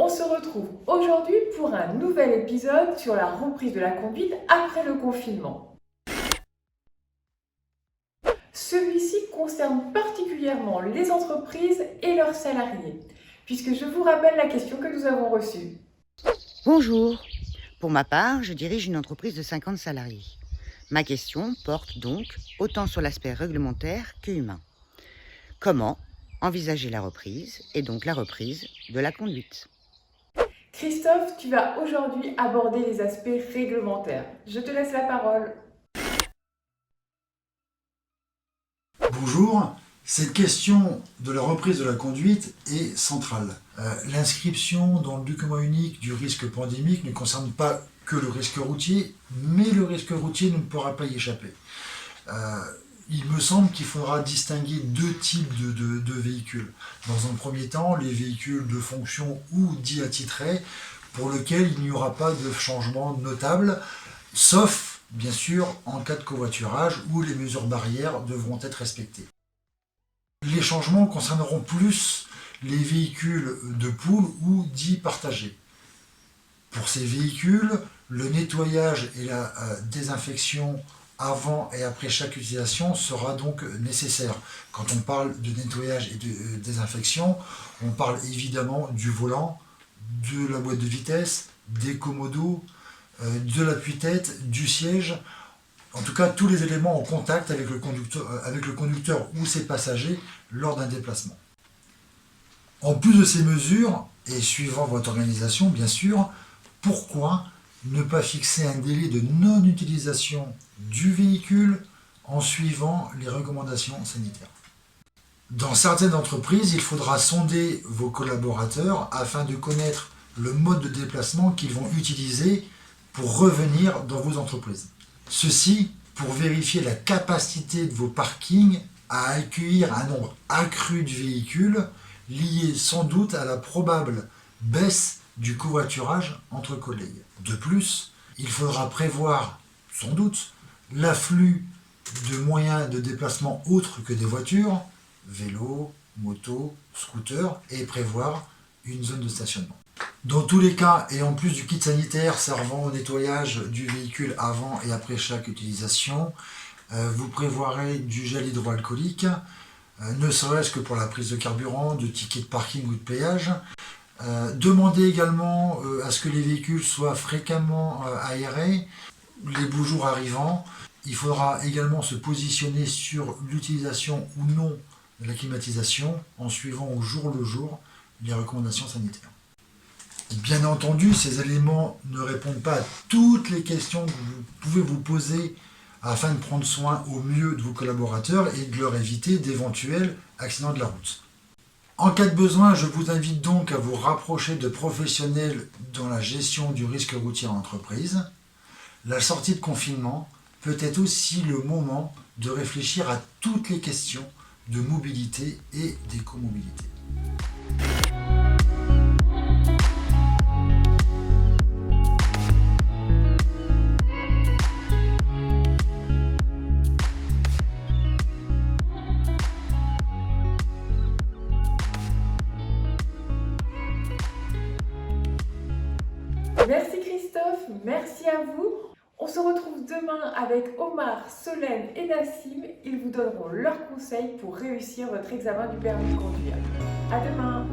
On se retrouve aujourd'hui pour un nouvel épisode sur la reprise de la conduite après le confinement. Celui-ci concerne particulièrement les entreprises et leurs salariés, puisque je vous rappelle la question que nous avons reçue. Bonjour. Pour ma part, je dirige une entreprise de 50 salariés. Ma question porte donc autant sur l'aspect réglementaire que humain. Comment envisager la reprise et donc la reprise de la conduite ? Christophe, tu vas aujourd'hui aborder les aspects réglementaires. Je te laisse la parole. Bonjour, cette question de la reprise de la conduite est centrale. L'inscription dans le document unique du risque pandémique ne concerne pas que le risque routier, mais le risque routier ne pourra pas y échapper. Il me semble qu'il faudra distinguer deux types de véhicules. Dans un premier temps, les véhicules de fonction ou dits attitrés, pour lesquels il n'y aura pas de changement notable, sauf, bien sûr, en cas de covoiturage où les mesures barrières devront être respectées. Les changements concerneront plus les véhicules de pool ou dits partagés. Pour ces véhicules, le nettoyage et la désinfection avant et après chaque utilisation sera donc nécessaire. Quand on parle de nettoyage et de désinfection, on parle évidemment du volant, de la boîte de vitesse, des commodos, de l'appui-tête, du siège, en tout cas tous les éléments en contact avec le conducteur ou ses passagers lors d'un déplacement. En plus de ces mesures, et suivant votre organisation bien sûr, pourquoi ne pas fixer un délai de non-utilisation du véhicule en suivant les recommandations sanitaires? Dans certaines entreprises, il faudra sonder vos collaborateurs afin de connaître le mode de déplacement qu'ils vont utiliser pour revenir dans vos entreprises. Ceci pour vérifier la capacité de vos parkings à accueillir un nombre accru de véhicules lié sans doute à la probable baisse du covoiturage entre collègues. De plus, il faudra prévoir, sans doute, l'afflux de moyens de déplacement autres que des voitures, vélos, motos, scooters, et prévoir une zone de stationnement. Dans tous les cas, et en plus du kit sanitaire servant au nettoyage du véhicule avant et après chaque utilisation, vous prévoirez du gel hydroalcoolique, ne serait-ce que pour la prise de carburant, de tickets de parking ou de péage. Demandez également à ce que les véhicules soient fréquemment aérés. Les beaux jours arrivant, il faudra également se positionner sur l'utilisation ou non de la climatisation en suivant au jour le jour les recommandations sanitaires. Bien entendu, ces éléments ne répondent pas à toutes les questions que vous pouvez vous poser afin de prendre soin au mieux de vos collaborateurs et de leur éviter d'éventuels accidents de la route. En cas de besoin, je vous invite donc à vous rapprocher de professionnels dans la gestion du risque routier en entreprise. La sortie de confinement peut être aussi le moment de réfléchir à toutes les questions de mobilité et d'écomobilité. Merci Christophe, merci à vous. On se retrouve demain avec Omar, Solène et Nassim. Ils vous donneront leurs conseils pour réussir votre examen du permis de conduire. À demain.